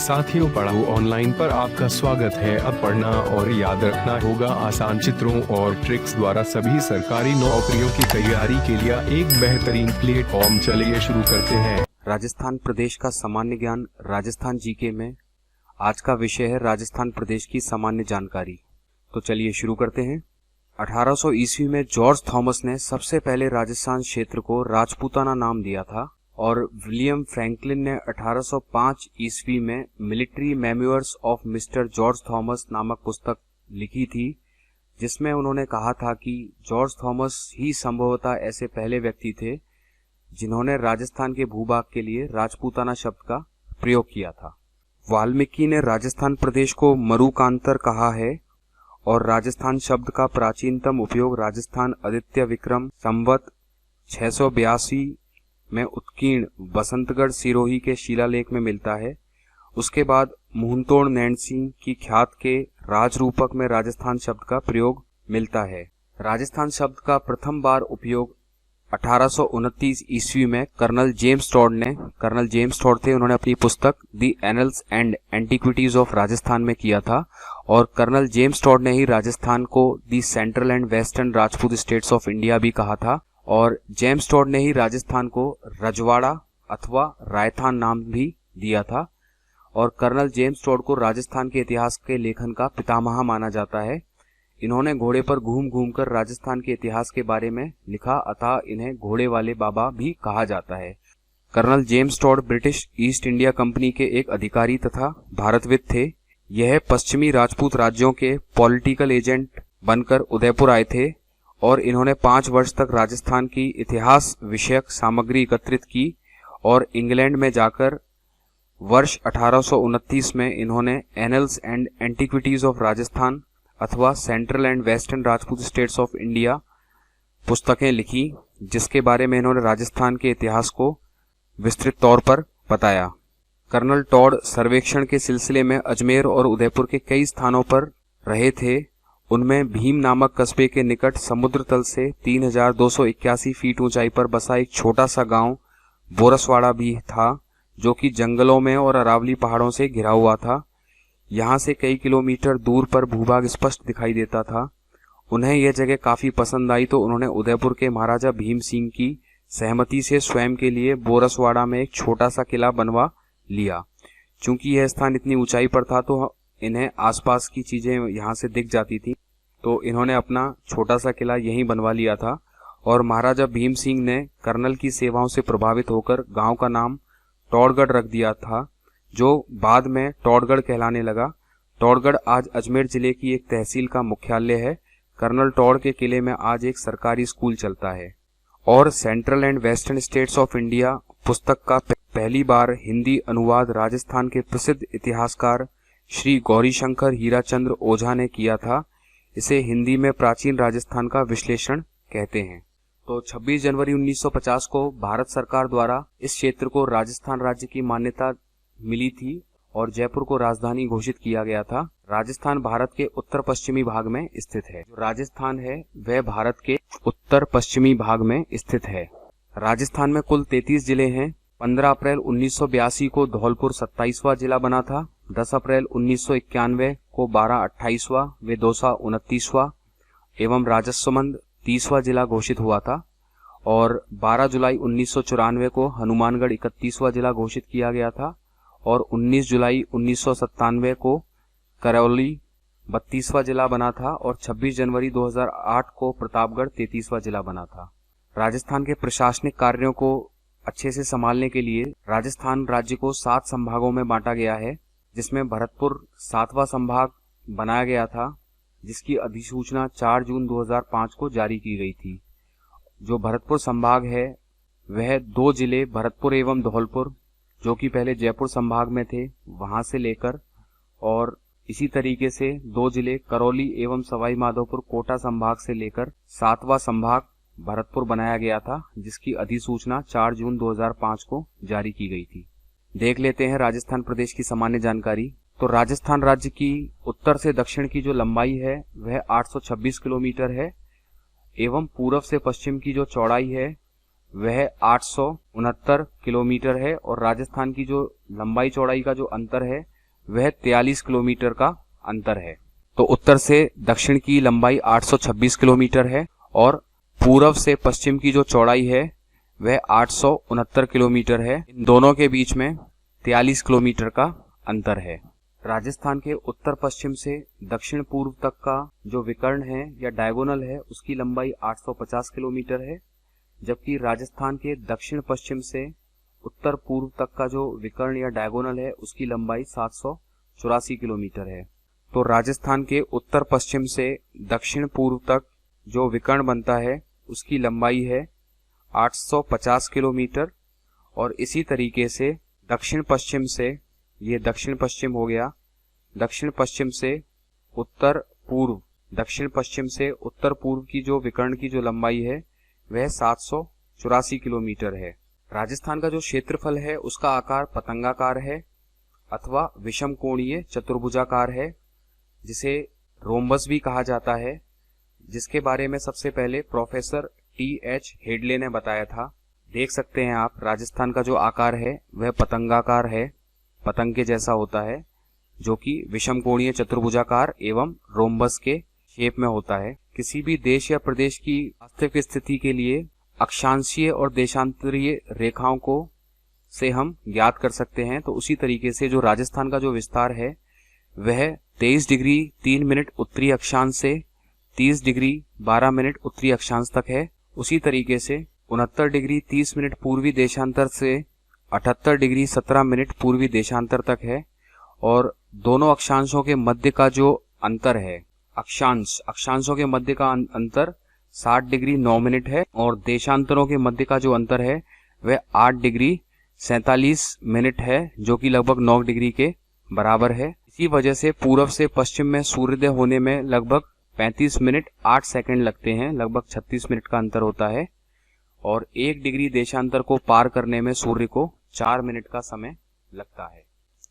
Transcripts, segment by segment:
साथियों, पढ़ाओ ऑनलाइन पर आपका स्वागत है। अब पढ़ना और याद रखना होगा आसान चित्रों और ट्रिक्स द्वारा सभी सरकारी नौकरियों की तैयारी के लिए एक बेहतरीन प्लेटफॉर्म। चलिए शुरू करते हैं। राजस्थान प्रदेश का सामान्य ज्ञान राजस्थान जीके में आज का विषय है राजस्थान प्रदेश की सामान्य जानकारी। तो चलिए शुरू करते हैं। 1800 ईस्वी में जॉर्ज थॉमस ने सबसे पहले राजस्थान क्षेत्र को राजपूताना नाम दिया था और विलियम फ्रैंकलिन ने 1805 ईस्वी में military memoirs of mister George Thomas नामक पुस्तक लिखी थी, जिसमें उन्होंने कहा था कि जॉर्ज थॉमस ही संभवतः ऐसे पहले व्यक्ति थे जिन्होंने राजस्थान के भूभाग के लिए राजपूताना शब्द का प्रयोग किया था। वाल्मीकि ने राजस्थान प्रदेश को मरुकांतर कहा है और राजस्थान शब्द का प्राचीनतम उपयोग राजस्थान आदित्य विक्रम संवत 682 में उत्कीर्ण बसंतगढ़ सिरोही के शिलालेख में मिलता है। उसके बाद मुहनतोड़ नैनसिंह की ख्यात के राजरूपक में राजस्थान शब्द का प्रयोग मिलता है। राजस्थान शब्द का प्रथम बार उपयोग 1829 ईस्वी में कर्नल जेम्स टॉड थे, उन्होंने अपनी पुस्तक the annals and antiquities of Rajasthan में किया था और कर्नल जेम्स टॉड ने ही राजस्थान को the central and western Rajput states of India भी कहा था और जेम्स टॉड ने ही राजस्थान को रजवाड़ा अथवा रायथान नाम भी दिया था और कर्नल जेम्स टॉड को राजस्थान के इतिहास के लेखन का पितामह माना जाता है। इन्होंने घोड़े पर घूम घूमकर राजस्थान के इतिहास के बारे में लिखा, अतः इन्हें घोड़े वाले बाबा भी कहा जाता है। Colonel James Tod British East India Company के एक अधिकारी तथा भारतविद थे। यह पश्चिमी राजपूत राज्यों के पॉलिटिकल एजेंट बनकर उदयपुर आए थे और इन्होंने 5 वर्ष तक राजस्थान की इतिहास विषयक सामग्री एकत्रित की और इंग्लैंड में जाकर वर्ष 1829 में इन्होंने annals and antiquities of Rajasthan अथवा central and western Rajput states of India पुस्तकें लिखी, जिसके बारे में इन्होंने राजस्थान के इतिहास को विस्तृत तौर पर बताया। कर्नल टॉड सर्वेक्षण के सिलसिले में अजमेर और उदयपुर के कई स्थानों पर रहे थे। उनमें भीम नामक कस्बे के निकट समुद्र तल से 3281 फीट ऊंचाई पर बसा एक छोटा सा गांव बोरसवाड़ा भी था, जो कि जंगलों में और अरावली पहाड़ों से घिरा हुआ था। यहाँ से कई किलोमीटर दूर पर भूभाग स्पष्ट दिखाई देता था। उन्हें यह जगह काफी पसंद आई तो उन्होंने उदयपुर के महाराजा भीम सिंह की सहमति से स्वयं के लिए बोरसवाड़ा में एक छोटा सा किला बनवा लिया। चूंकि यह स्थान इतनी ऊंचाई पर था तो इन्हें आसपास की चीजें यहाँ से दिख जाती थी, तो इन्होंने अपना छोटा सा किला यहीं बनवा लिया था और महाराजा भीम सिंह ने कर्नल की सेवाओं से प्रभावित होकर गांव का नाम टॉडगढ़ रख दिया था, जो बाद में टॉडगढ़ कहलाने लगा। टॉडगढ़ आज अजमेर जिले की एक तहसील का मुख्यालय है। कर्नल टॉड के किले में आज एक सरकारी स्कूल चलता है। और central and western states of India पुस्तक का पहली बार हिंदी अनुवाद राजस्थान के प्रसिद्ध इतिहासकार श्री गौरीशंकर हीराचंद्र ओझा ने किया था। इसे हिंदी में प्राचीन राजस्थान का विश्लेषण कहते हैं। तो 26 जनवरी 1950 को भारत सरकार द्वारा इस क्षेत्र को राजस्थान राज्य की मान्यता मिली थी और जयपुर को राजधानी घोषित किया गया था। राजस्थान भारत के उत्तर पश्चिमी भाग में स्थित है। जो राजस्थान है वह भारत के उत्तर पश्चिमी भाग में स्थित है। राजस्थान में कुल 33 जिले हैं। 15 अप्रैल 1982 को धौलपुर 27वां जिला बना था। 10 अप्रैल 1991 को 28वां व 29वां एवं राजसमंद 30वां जिला घोषित हुआ था और 12 जुलाई 1994 को हनुमानगढ़ 31वां जिला घोषित किया गया था और 19 जुलाई 1997 को करौली 32वां जिला बना था और 26 जनवरी 2008 को प्रतापगढ़ 33वां जिला बना था। राजस्थान के प्रशासनिक कार्यों को अच्छे से संभालने के लिए राजस्थान राज्य को 7 संभागों में बांटा गया है, जिसमें भरतपुर 7वां संभाग बनाया गया था, जिसकी अधिसूचना 4 जून 2005 को जारी की गई थी। जो भरतपुर संभाग है वह 2 जिले भरतपुर एवं धौलपुर, जो कि पहले जयपुर संभाग में थे, वहां से लेकर और इसी तरीके से 2 जिले करौली एवं सवाई माधोपुर कोटा संभाग से लेकर 7वां संभाग भरतपुर बनाया गया था, जिसकी अधिसूचना 4 जून 2005 को जारी की गई थी। देख लेते हैं राजस्थान प्रदेश की सामान्य जानकारी। तो राजस्थान राज्य की उत्तर से दक्षिण की जो लंबाई है वह 826 किलोमीटर है एवं पूर्व से पश्चिम की जो चौड़ाई है वह 869 किलोमीटर है और राजस्थान की जो लंबाई चौड़ाई का जो अंतर है वह 43 किलोमीटर का अंतर है। तो उत्तर से दक्षिण की लंबाई 826 किलोमीटर है और पूर्व से पश्चिम की जो चौड़ाई है वह 869 किलोमीटर है। इन दोनों के बीच में 43 किलोमीटर का अंतर है। राजस्थान के उत्तर पश्चिम से दक्षिण पूर्व तक का जो विकर्ण है या डायगोनल है उसकी लंबाई 850 किलोमीटर है, जबकि राजस्थान के दक्षिण पश्चिम से उत्तर पूर्व तक का जो विकर्ण या डायगोनल है उसकी लंबाई 784 किलोमीटर है। तो राजस्थान के उत्तर पश्चिम से दक्षिण पूर्व तक जो विकर्ण बनता है उसकी लंबाई है 850 किलोमीटर और इसी तरीके से दक्षिण पश्चिम से, ये दक्षिण पश्चिम हो गया, दक्षिण पश्चिम से उत्तर पूर्व, दक्षिण पश्चिम से उत्तर पूर्व की जो विकर्ण की जो लंबाई है वह 784 किलोमीटर है। राजस्थान का जो क्षेत्रफल है उसका आकार पतंगाकार है अथवा विषम कोणीय चतुर्भुजाकार है, जिसे रोम्बस भी कहा जाता है, जिसके बारे में सबसे पहले प्रोफेसर टी.एच. हेडले ने बताया था। देख सकते हैं आप, राजस्थान का जो आकार है वह पतंगाकार है, पतंग के जैसा होता है, जो कि विषम कोणीय चतुर्भुजाकार एवं रोम्बस के शेप में होता है। किसी भी देश या प्रदेश की वास्तविक स्थिति के लिए अक्षांशीय और देशांतरीय रेखाओं को से हम ज्ञात कर सकते हैं। तो उसी तरीके से जो राजस्थान का जो विस्तार है वह 23 डिग्री 3 मिनट उत्तरी अक्षांश से 30 डिग्री 12 मिनट उत्तरी अक्षांश तक है। उसी तरीके से 69 डिग्री 30 मिनट पूर्वी देशांतर से 78 डिग्री 17 मिनट पूर्वी देशांतर तक है। और दोनों अक्षांशों के मध्य का जो अंतर है, अक्षांशों के मध्य का अंतर 60 डिग्री 9 मिनट है और देशांतरों के मध्य का जो अंतर है वह 8 डिग्री 47 मिनट है, जो कि लगभग 9 डिग्री के बराबर है। इसी वजह से पूर्व से पश्चिम में सूर्योदय होने में लगभग 35 मिनट 8 सेकंड लगते हैं, लगभग 36 मिनट का अंतर होता है। और 1 डिग्री देशांतर को पार करने में सूर्य को 4 मिनट का समय लगता है।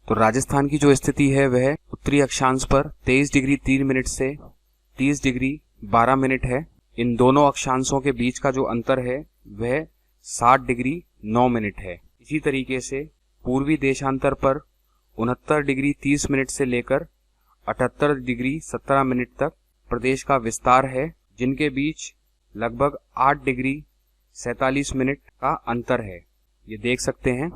तो राजस्थान की जो स्थिति है वह उत्तरी अक्षांश पर 23 डिग्री 3 मिनट से 30 डिग्री 12 मिनट है। इन दोनों अक्षांशों के बीच का जो अंतर है वह 60 डिग्री 9 मिनट है। इसी तरीके से पूर्वी देशांतर पर 69 डिग्री 30 मिनट से लेकर 78 डिग्री 17 मिनट तक प्रदेश का विस्तार है, जिनके बीच लगभग 8 डिग्री 47 मिनट का अंतर है। ये देख सकते हैं,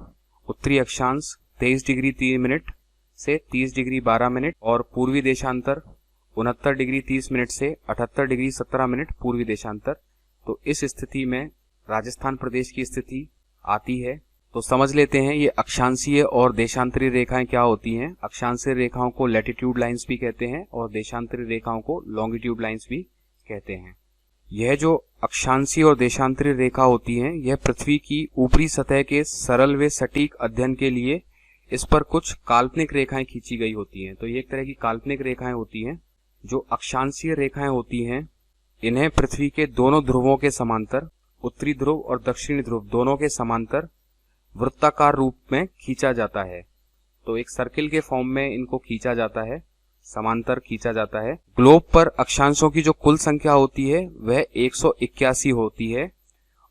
उत्तरी अक्षांश 23 डिग्री 3 मिनट से 30 डिग्री 12 मिनट और पूर्वी देशांतर 69 डिग्री 30 मिनट से 78 डिग्री 17 मिनट पूर्वी देशांतर। तो इस स्थिति में राजस्थान प्रदेश की स्थिति आती है। तो समझ लेते हैं ये अक्षांशीय और देशांतरी रेखाएं क्या होती हैं। अक्षांशीय रेखाओं को लैटिट्यूड लाइंस भी कहते हैं और देशांतरी रेखाओं को लॉन्गिट्यूड लाइंस भी कहते हैं। यह जो अक्षांशीय और देशांतरी रेखा होती हैं, यह पृथ्वी की ऊपरी सतह के सरल व सटीक अध्ययन के लिए इस पर कुछ काल्पनिक रेखाएं खींची गई होती हैं। तो ये एक तरह की काल्पनिक रेखाएं होती हैं। जो अक्षांशीय रेखाएं होती हैं, इन्हें पृथ्वी के दोनों ध्रुवों के समांतर, उत्तरी ध्रुव और दक्षिणी ध्रुव दोनों के समांतर वृत्ताकार रूप में खींचा जाता है। तो एक सर्किल के फॉर्म में इनको खींचा जाता है, समांतर खींचा जाता है। ग्लोब पर अक्षांशों की जो कुल संख्या होती है वह 181 होती है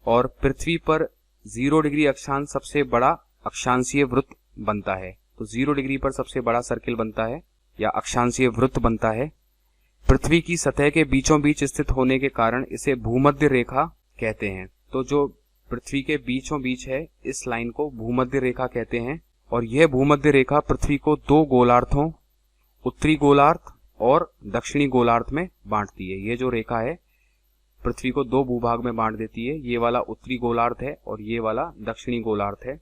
और पृथ्वी पर 0 डिग्री अक्षांश सबसे बड़ा अक्षांशीय वृत्त बनता है। तो 0 डिग्री पर सबसे बड़ा सर्किल बनता है या अक्षांशीय वृत्त बनता है। पृथ्वी की सतह के बीचों बीच स्थित होने के कारण इसे भूमध्य रेखा कहते हैं। तो जो पृथ्वी के बीचों बीच है, इस लाइन को भूमध्य रेखा कहते हैं। और यह भूमध्य रेखा पृथ्वी को 2 गोलार्धों, उत्तरी गोलार्ध और दक्षिणी गोलार्ध में बांटती है। ये जो रेखा है पृथ्वी को 2 भूभाग में बांट देती है। ये वाला उत्तरी गोलार्ध है और ये वाला दक्षिणी गोलार्ध है।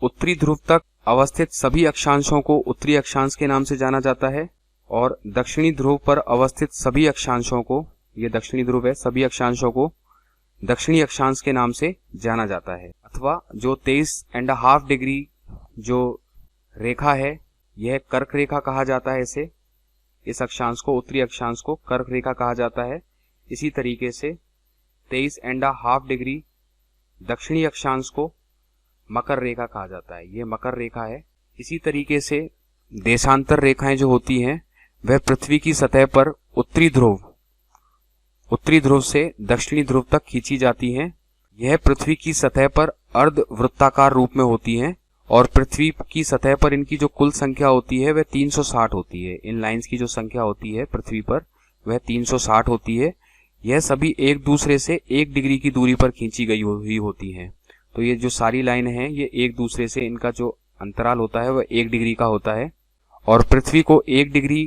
उत्तरी ध्रुव तक अवस्थित सभी अक्षांशों को उत्तरी अक्षांश के नाम से जाना जाता है और दक्षिणी ध्रुव पर अवस्थित सभी अक्षांशों को, ये दक्षिणी ध्रुव है, सभी अक्षांशों को दक्षिणी अक्षांश के नाम से जाना जाता है। अथवा जो 23.5 डिग्री जो रेखा है, यह कर्क रेखा कहा जाता है। इस अक्षांश को, उत्तरी अक्षांश को कर्क रेखा कहा जाता है। इसी तरीके से 23.5 डिग्री दक्षिणी अक्षांश को मकर रेखा कहा जाता है। यह मकर रेखा है। इसी तरीके से देशांतर रेखाएं जो होती हैं वह पृथ्वी की सतह पर उत्तरी ध्रुव से दक्षिणी ध्रुव तक खींची जाती हैं। यह पृथ्वी की सतह पर अर्ध वृत्ताकार रूप में होती हैं और पृथ्वी की सतह पर इनकी जो कुल संख्या होती है वह 360 होती है। इन लाइंस की जो संख्या होती है पृथ्वी पर वह 360 होती है। यह सभी एक दूसरे से 1 डिग्री की दूरी पर खींची गई हुई होती हैं। तो ये जो सारी लाइन हैं ये एक दूसरे से, इनका जो अंतराल होता है वह 1 डिग्री का होता है। और पृथ्वी को 1 डिग्री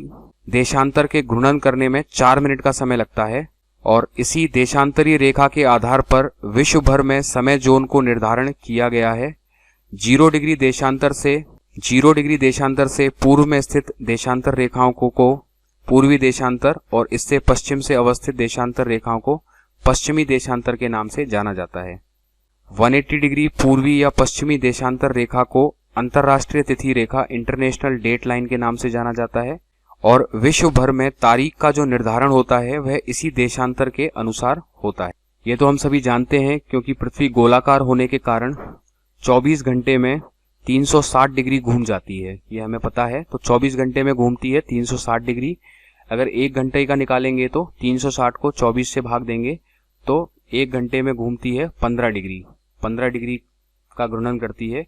देशांतर के घूर्णन करने में 4 मिनट का समय लगता है। और इसी देशांतरीय रेखा के आधार पर विश्व भर में समय जोन को निर्धारण किया गया है। 0 डिग्री देशांतर से पूर्व में स्थित देशांतर रेखाओं को पूर्वी देशांतर और इससे पश्चिम से अवस्थित देशांतर रेखाओं को पश्चिमी देशांतर के नाम से जाना जाता है। 180 डिग्री पूर्वी या पश्चिमी देशांतर रेखा को अंतरराष्ट्रीय तिथि रेखा इंटरनेशनल डेट लाइन के नाम से जाना जाता है। और विश्व भर में तारीख का जो निर्धारण होता है वह इसी देशांतर के अनुसार होता है। ये तो हम सभी जानते हैं, क्योंकि पृथ्वी गोलाकार होने के कारण 24 घंटे में 360 डिग्री घूम जाती है, ये हमें पता है। तो 24 घंटे में घूमती है 360 डिग्री। अगर 1 घंटे का निकालेंगे तो 360 को 24 से भाग देंगे तो 1 घंटे में घूमती है 15 डिग्री का घूर्णन करती है।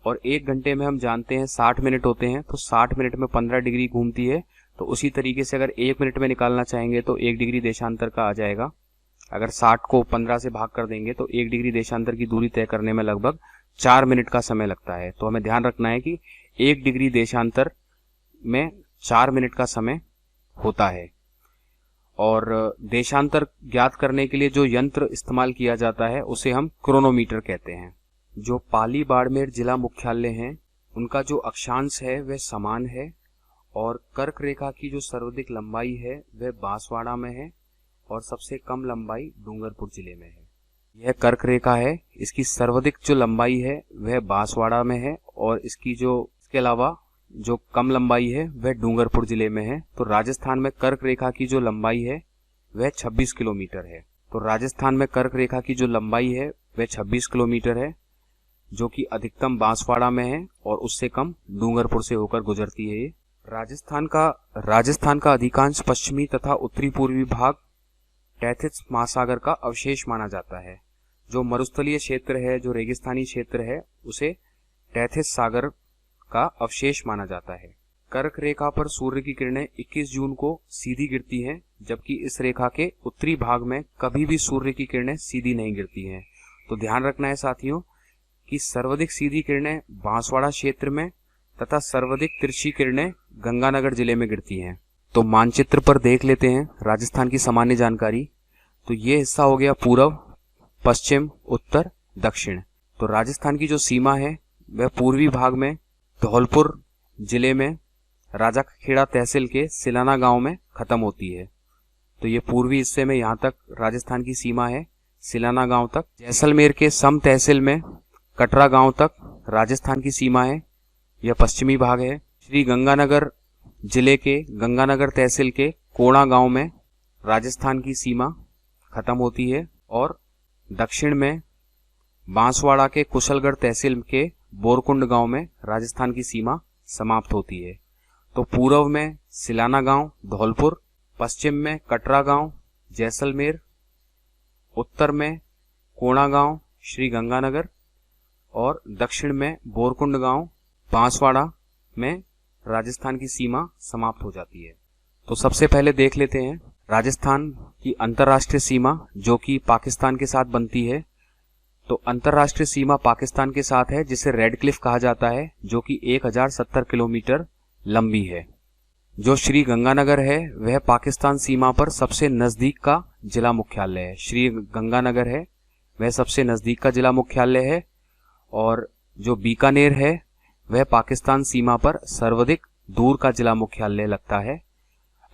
और 1 घंटे में हम जानते हैं 60 मिनट होते हैं, तो 60 मिनट में 15 डिग्री घूमती है। तो उसी तरीके से अगर 1 मिनट में निकालना चाहेंगे तो 1 डिग्री देशांतर का आ जाएगा। अगर 60 को 15 से भाग कर देंगे तो 1 डिग्री देशांतर की दूरी तय करने में लगभग 4 मिनट का समय लगता है। तो हमें ध्यान रखना है कि 1 डिग्री देशांतर में 4 मिनट का समय होता है। और देशांतर ज्ञात करने के लिए जो यंत्र इस्तेमाल किया जाता है उसे हम क्रोनोमीटर कहते हैं। जो पाली बाड़मेर जिला मुख्यालय है उनका जो अक्षांश है वह समान है। और कर्क रेखा की जो सर्वाधिक लंबाई है वह बांसवाड़ा में है और सबसे कम लंबाई डूंगरपुर जिले में है। यह कर्क रेखा है, इसकी सर्वाधिक जो लंबाई है वह बांसवाड़ा में है और इसके अलावा जो कम लंबाई है वह डूंगरपुर जिले में है। तो राजस्थान में कर्क रेखा की जो लंबाई है वह 26 किलोमीटर है। तो राजस्थान में कर्क रेखा की जो लंबाई है वह 26 किलोमीटर है, जो कि अधिकतम बांसवाड़ा में है और उससे कम डूंगरपुर से होकर गुजरती है। ये राजस्थान का अधिकांश पश्चिमी तथा उत्तरी पूर्वी भाग टैथिस महासागर का अवशेष माना जाता है। जो मरुस्थलीय क्षेत्र है, जो रेगिस्तानी क्षेत्र है, उसे टैथिस सागर का अवशेष माना जाता है। कर्क रेखा पर सूर्य की किरणें 21 जून को सीधी गिरती हैं, जबकि इस रेखा के उत्तरी भाग में कभी भी सूर्य की किरणें सीधी नहीं गिरती हैं। तो ध्यान रखना है साथियों कि सर्वाधिक सीधी किरणें बांसवाड़ा क्षेत्र में तथा सर्वाधिक तिरछी किरणें गंगानगर जिले में गिरती हैं। तो मानचित्र पर देख लेते हैं राजस्थान की सामान्य जानकारी। तो ये हिस्सा हो गया पूर्व, पश्चिम, उत्तर, दक्षिण। तो राजस्थान की जो सीमा है वह पूर्वी भाग में धौलपुर जिले में राजाखेड़ा तहसील के सिलाना गांव में खत्म होती है। तो ये पूर्वी हिस्से में यहाँ तक राजस्थान की सीमा है, सिलाना गांव तक। जैसलमेर के सम तहसील में कटरा गांव तक राजस्थान की सीमा है, यह पश्चिमी भाग है। श्री गंगानगर जिले के गंगानगर तहसील के कोणा गांव में राजस्थान की सीमा खत्म होती है और दक्षिण में बांसवाड़ा के कुशलगढ़ तहसील के बोरकुंड गांव में राजस्थान की सीमा समाप्त होती है। तो पूर्व में सिलाना गांव धौलपुर, पश्चिम में कटरा गांव जैसलमेर, उत्तर में कोणा गांव श्री गंगानगर और दक्षिण में बोरकुंड गांव बांसवाड़ा में राजस्थान की सीमा समाप्त हो जाती है। तो सबसे पहले देख लेते हैं राजस्थान की अंतर्राष्ट्रीय सीमा जो कि पाकिस्तान के साथ बनती है। तो अंतर्राष्ट्रीय सीमा पाकिस्तान के साथ है जिसे रेड क्लिफ कहा जाता है, जो कि 1070 किलोमीटर लंबी है। जो श्री गंगानगर है वह पाकिस्तान सीमा पर सबसे नजदीक का जिला मुख्यालय है। श्री गंगानगर है वह सबसे नजदीक का जिला मुख्यालय है। और जो बीकानेर है वह पाकिस्तान सीमा पर सर्वाधिक दूर का जिला मुख्यालय लगता है।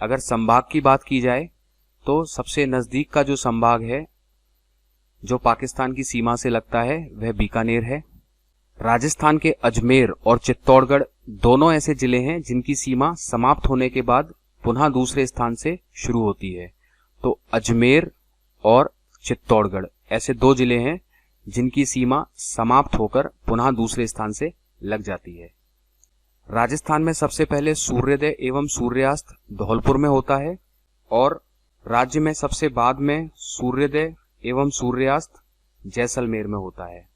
अगर संभाग की बात की जाए तो सबसे नजदीक का जो संभाग है जो पाकिस्तान की सीमा से लगता है वह बीकानेर है। राजस्थान के अजमेर और चित्तौड़गढ़ दोनों ऐसे जिले हैं जिनकी सीमा समाप्त होने के बाद पुनः दूसरे स्थान से शुरू होती है। तो अजमेर और चित्तौड़गढ़ ऐसे 2 जिले हैं जिनकी सीमा समाप्त होकर पुनः दूसरे स्थान से लग जाती है। राजस्थान में सबसे पहले सूर्योदय एवं सूर्यास्त धौलपुर में होता है और राज्य में सबसे बाद में सूर्योदय एवं सूर्यास्त जैसलमेर में होता है।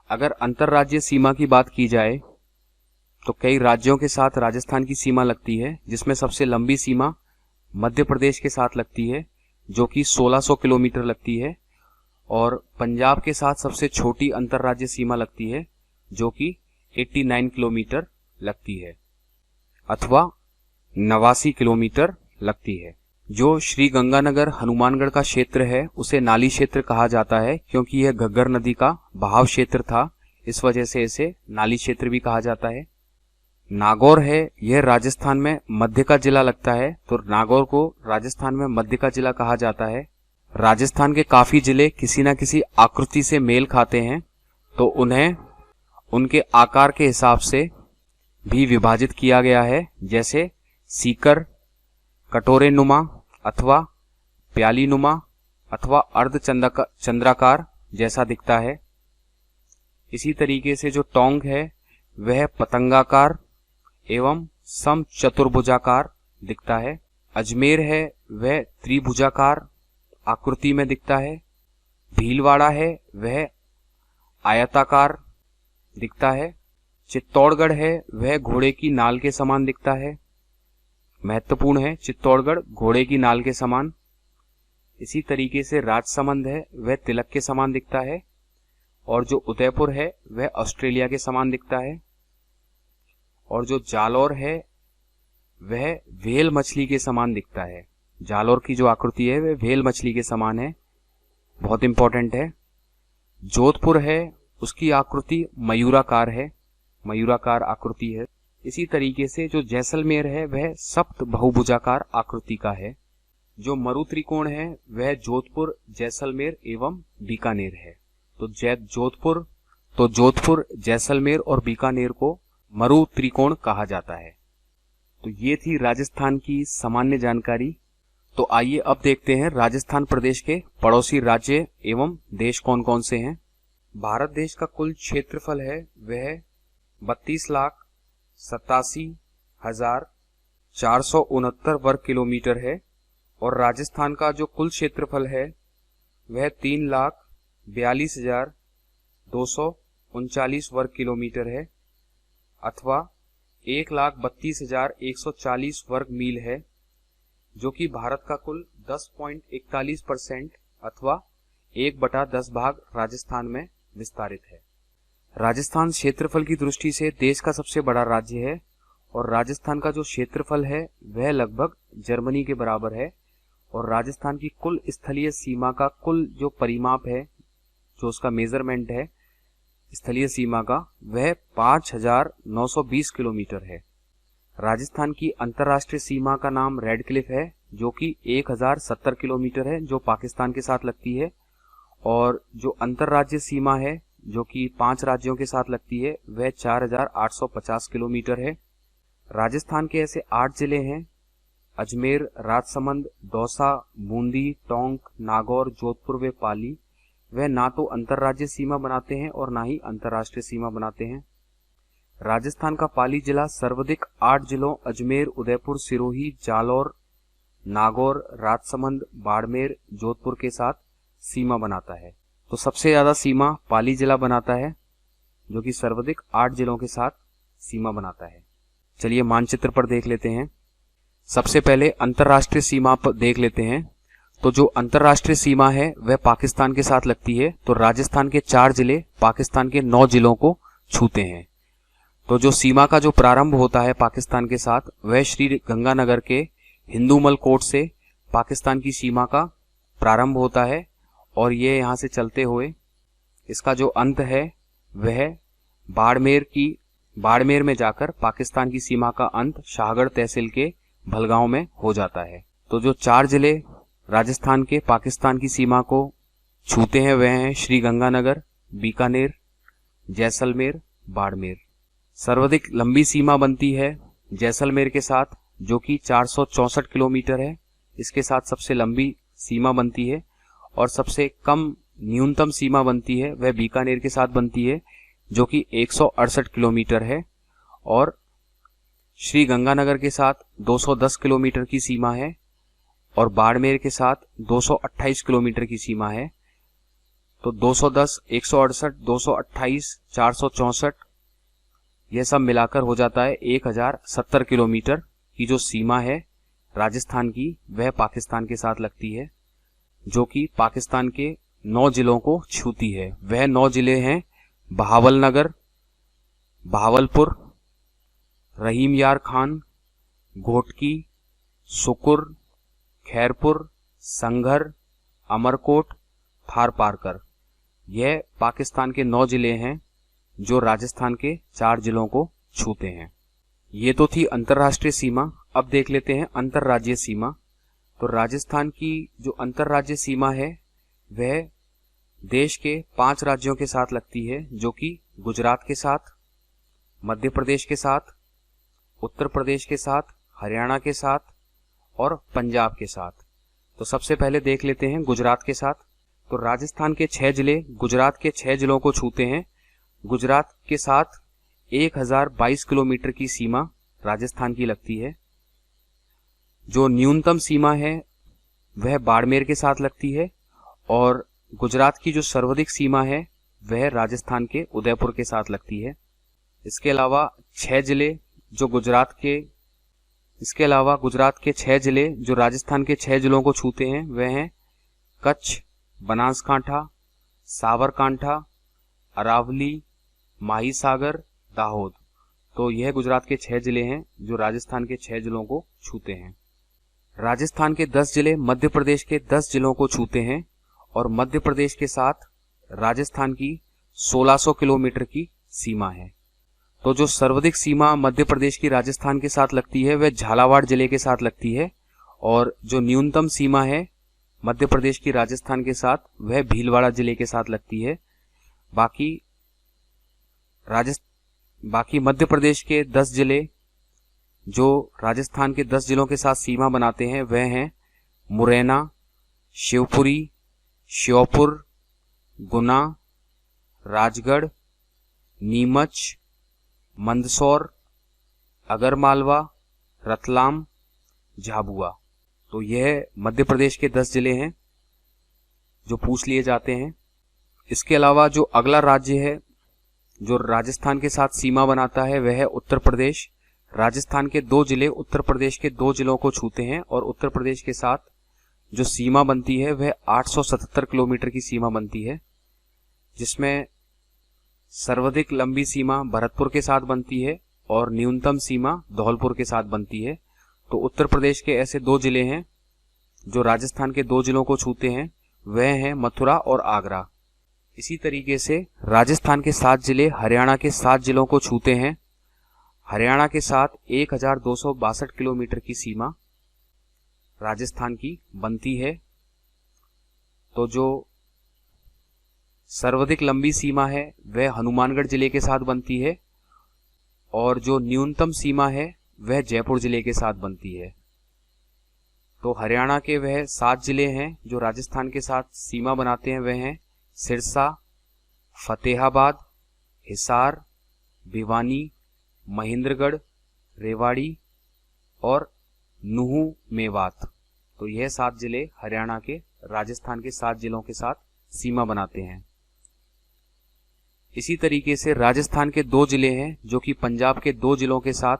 अगर अंतर्राज्यीय सीमा की बात की जाए तो कई राज्यों के साथ राजस्थान की सीमा लगती है, जिसमें सबसे लंबी सीमा मध्य प्रदेश के साथ लगती है जो कि 1600 किलोमीटर लगती है, और पंजाब के साथ सबसे छोटी अंतर्राज्यीय सीमा लगती है जो कि 89 किलोमीटर लगती है अथवा 89 किलोमीटर लगती है। जो श्री गंगानगर हनुमानगढ़ का क्षेत्र है उसे नाली क्षेत्र कहा जाता है, क्योंकि यह घग्गर नदी का बहाव क्षेत्र था, इस वजह से इसे नाली क्षेत्र भी कहा जाता है। नागौर है, यह राजस्थान में मध्य का जिला लगता है, तो नागौर को राजस्थान में मध्य का जिला कहा जाता है। राजस्थान के काफी जिले किसी न किसी आकृति से मेल खाते हैं, तो उन्हें उनके आकार के हिसाब से भी विभाजित किया गया है, जैसे सीकर कटोरे नुमा अथवा प्याली नुमा अथवा अर्ध चंद्राकार जैसा दिखता है। इसी तरीके से जो टोंक है वह पतंगाकार एवं सम चतुर्भुजाकार दिखता है। अजमेर है वह त्रिभुजाकार आकृति में दिखता है। भीलवाड़ा है वह आयताकार दिखता है। चित्तौड़गढ़ है वह घोड़े की नाल के समान दिखता है। महत्वपूर्ण है चित्तौड़गढ़ घोड़े की नाल के समान। इसी तरीके से राजसमंद है वह तिलक के समान दिखता है, और जो उदयपुर है वह ऑस्ट्रेलिया के समान दिखता है, और जो जालौर है वह व्हेल मछली के समान दिखता है। जालौर की जो आकृति है वह व्हेल मछली के समान है, बहुत इंपॉर्टेंट है। जोधपुर है उसकी आकृति मयूराकार है, मयूराकार आकृति है। इसी तरीके से जो जैसलमेर है वह सप्त बहुभुजाकार आकृति का है। जो मरु त्रिकोण है वह जोधपुर, जैसलमेर एवं बीकानेर है। तो जोधपुर, जैसलमेर और बीकानेर को मरु त्रिकोण कहा जाता है। तो ये थी राजस्थान की सामान्य जानकारी। तो आइए अब देखते हैं राजस्थान प्रदेश के पड़ोसी राज्य एवं देश कौन कौन से हैं। भारत देश का कुल क्षेत्रफल है वह 32,87,469 वर्ग किलोमीटर है, और राजस्थान का जो कुल क्षेत्रफल है वह 3,42,239 वर्ग किलोमीटर है अथवा 1,32,140 वर्ग मील है, जो कि भारत का कुल 10.41% अथवा 1/10 भाग राजस्थान में विस्तारित है। राजस्थान क्षेत्रफल की दृष्टि से देश का सबसे बड़ा राज्य है, और राजस्थान का जो क्षेत्रफल है वह लगभग जर्मनी के बराबर है, और राजस्थान की कुल स्थलीय सीमा का कुल जो परिमाप है, जो उसका मेजरमेंट है स्थलीय सीमा का, वह 5,920 किलोमीटर है। राजस्थान की अंतर्राष्ट्रीय सीमा का नाम रेड क्लिफ है, जो कि 1,070 किलोमीटर है, जो पाकिस्तान के साथ लगती है, और जो अंतर्राज्यीय सीमा है जो कि 5 राज्यों के साथ लगती है वह 4,850 किलोमीटर है। राजस्थान के ऐसे 8 जिले हैं, अजमेर, राजसमंद, दौसा, बूंदी, टोंक, नागौर, जोधपुर व पाली, वह ना तो अंतर्राज्यीय सीमा बनाते हैं और ना ही अंतर्राष्ट्रीय सीमा बनाते हैं। राजस्थान का पाली जिला सर्वाधिक 8 जिलों अजमेर, उदयपुर, सिरोही, जालौर, नागौर, राजसमंद, बाड़मेर, जोधपुर के साथ सीमा बनाता है। तो सबसे ज्यादा सीमा पाली जिला बनाता है, जो कि सर्वाधिक 8 जिलों के साथ सीमा बनाता है। चलिए मानचित्र पर देख लेते हैं। सबसे पहले अंतर्राष्ट्रीय सीमा पर देख लेते हैं। तो जो अंतर्राष्ट्रीय सीमा है वह पाकिस्तान के साथ लगती है, तो राजस्थान के 4 जिले पाकिस्तान के 9 जिलों को छूते हैं। तो जो सीमा का जो प्रारंभ होता है पाकिस्तान के साथ, वह श्री गंगानगर के हिंदूमल कोट से पाकिस्तान की सीमा का प्रारंभ होता है, और ये यहाँ से चलते हुए इसका जो अंत है वह बाड़मेर में जाकर पाकिस्तान की सीमा का अंत शाहगढ़ तहसील के भलगांव में हो जाता है। तो जो 4 जिले राजस्थान के पाकिस्तान की सीमा को छूते हैं वह हैं श्री गंगानगर, बीकानेर, जैसलमेर, बाड़मेर। सर्वाधिक लंबी सीमा बनती है जैसलमेर के साथ, जो कि 464 किलोमीटर है। इसके साथ सबसे लंबी सीमा बनती है, और सबसे कम न्यूनतम सीमा बनती है वह बीकानेर के साथ बनती है, जो कि 168 किलोमीटर है, और श्री गंगानगर के साथ 210 किलोमीटर की सीमा है, और बाड़मेर के साथ 228 किलोमीटर की सीमा है। तो 210, 168, 228, 464 यह सब मिलाकर हो जाता है 1070 किलोमीटर की जो सीमा है राजस्थान की, वह पाकिस्तान के साथ लगती है, जो कि पाकिस्तान के 9 जिलों को छूती है। वह 9 जिले हैं बहावलनगर, बहावलपुर, रहीम यार खान, घोटकी, सुकुर, खैरपुर, संघर, अमरकोट, थारपारकर। यह पाकिस्तान के 9 जिले हैं जो राजस्थान के 4 जिलों को छूते हैं। ये तो थी अंतर्राष्ट्रीय सीमा। अब देख लेते हैं अंतर्राज्यीय सीमा। तो राजस्थान की जो अंतर्राज्यीय सीमा है वह देश के 5 राज्यों के साथ लगती है, जो कि गुजरात के साथ, मध्य प्रदेश के साथ, उत्तर प्रदेश के साथ, हरियाणा के साथ और पंजाब के साथ। तो सबसे पहले देख लेते हैं गुजरात के साथ। तो राजस्थान के 6 जिले गुजरात के 6 जिलों को छूते हैं। गुजरात के साथ 1022 किलोमीटर की सीमा राजस्थान की लगती है। जो न्यूनतम सीमा है वह बाड़मेर के साथ लगती है और गुजरात की जो सर्वाधिक सीमा है वह राजस्थान के उदयपुर के साथ लगती है। इसके अलावा 6 जिले जो गुजरात के जो राजस्थान के 6 जिलों को छूते हैं वह हैं कच्छ, बनासकांठा, साबरकांठा, अरावली, माहीसागर, दाहोद। तो यह गुजरात के 6 जिले हैं जो राजस्थान के 6 जिलों को छूते हैं। राजस्थान के 10 जिले मध्य प्रदेश के 10 जिलों को छूते हैं और मध्य प्रदेश के साथ राजस्थान की 1600 किलोमीटर की सीमा है। तो जो सर्वाधिक सीमा मध्य प्रदेश की राजस्थान के साथ लगती है वह झालावाड़ जिले के साथ लगती है और जो न्यूनतम सीमा है मध्य प्रदेश की राजस्थान के साथ वह भीलवाड़ा जिले के साथ लगती है। बाकी मध्य प्रदेश के 10 जिले जो राजस्थान के 10 जिलों के साथ सीमा बनाते हैं वह हैं मुरैना, शिवपुरी, श्योपुर, गुना, राजगढ़, नीमच, मंदसौर, अगरमालवा, रतलाम, झाबुआ। तो यह मध्य प्रदेश के 10 जिले हैं जो पूछ लिए जाते हैं। इसके अलावा जो अगला राज्य है जो राजस्थान के साथ सीमा बनाता है वह है उत्तर प्रदेश। राजस्थान के 2 जिले उत्तर प्रदेश के 2 जिलों को छूते हैं और उत्तर प्रदेश के साथ जो सीमा बनती है वह 877 किलोमीटर की सीमा बनती है, जिसमें सर्वाधिक लंबी सीमा भरतपुर के साथ बनती है और न्यूनतम सीमा धौलपुर के साथ बनती है। तो उत्तर प्रदेश के ऐसे 2 जिले हैं जो राजस्थान के 2 जिलों को छूते हैं, वह हैं मथुरा और आगरा। इसी तरीके से राजस्थान के 7 जिले हरियाणा के 7 जिलों को छूते हैं। हरियाणा के साथ 1262 किलोमीटर की सीमा राजस्थान की बनती है। तो जो सर्वाधिक लंबी सीमा है वह हनुमानगढ़ जिले के साथ बनती है और जो न्यूनतम सीमा है वह जयपुर जिले के साथ बनती है। तो हरियाणा के वह 7 जिले हैं जो राजस्थान के साथ सीमा बनाते हैं, वह हैं सिरसा, फतेहाबाद, हिसार, भिवानी, महेंद्रगढ़, रेवाड़ी और नुहू, मेवात। तो यह 7 जिले हरियाणा के राजस्थान के 7 जिलों के साथ सीमा बनाते हैं। इसी तरीके से राजस्थान के 2 जिले हैं जो कि पंजाब के 2 जिलों के साथ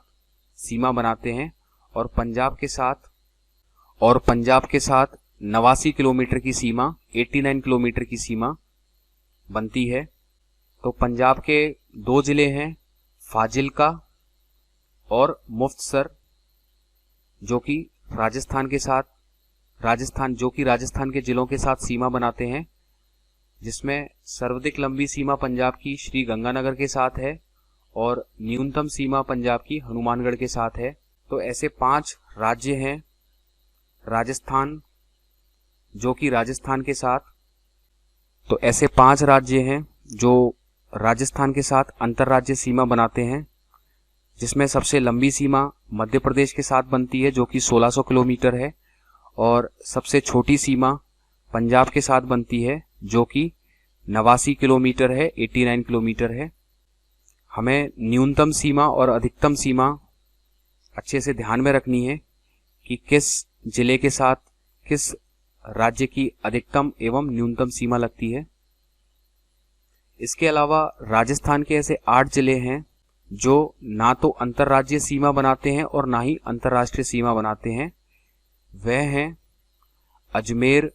सीमा बनाते हैं और पंजाब के साथ 89 किलोमीटर की सीमा 89 किलोमीटर की सीमा बनती है। तो पंजाब के 2 जिले हैं फाजिल्का और मुफ्तसर, जो कि राजस्थान के जिलों के साथ सीमा बनाते हैं, जिसमें सर्वाधिक लंबी सीमा पंजाब की श्री गंगानगर के साथ है और न्यूनतम सीमा पंजाब की हनुमानगढ़ के साथ है। तो ऐसे 5 राज्य हैं राजस्थान जो कि राजस्थान के साथ तो ऐसे 5 राज्य हैं जो राजस्थान के साथ अंतर्राज्यीय सीमा बनाते हैं, जिसमें सबसे लंबी सीमा मध्य प्रदेश के साथ बनती है जो कि 1600 किलोमीटर है और सबसे छोटी सीमा पंजाब के साथ बनती है जो कि 89 किलोमीटर है, 89 किलोमीटर है। हमें न्यूनतम सीमा और अधिकतम सीमा अच्छे से ध्यान में रखनी है कि किस जिले के साथ किस राज्य की अधिकतम एवं न्यूनतम सीमा लगती है। इसके अलावा राजस्थान के ऐसे 8 जिले हैं जो ना तो अंतर्राज्यीय सीमा बनाते हैं और ना ही अंतर्राष्ट्रीय सीमा बनाते हैं। वह हैं अजमेर,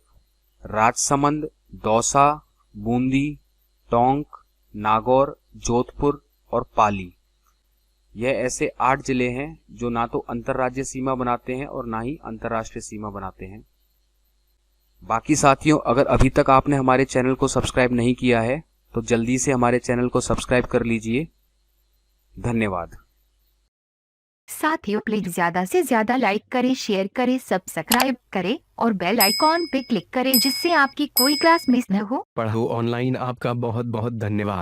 राजसमंद, दौसा, बूंदी, टोंक, नागौर, जोधपुर और पाली। यह ऐसे 8 जिले हैं जो ना तो अंतर्राज्यीय सीमा बनाते हैं और ना ही अंतर्राष्ट्रीय सीमा बनाते हैं। बाकी साथियों, अगर अभी तक आपने हमारे चैनल को सब्सक्राइब नहीं किया है तो जल्दी से हमारे चैनल को सब्सक्राइब कर लीजिए। धन्यवाद। साथियों, प्लीज ज्यादा से ज्यादा लाइक करें, शेयर करें, सब्सक्राइब करें और बेल आइकॉन पे क्लिक करें जिससे आपकी कोई क्लास मिस न हो। पढ़ो ऑनलाइन आपका बहुत बहुत धन्यवाद।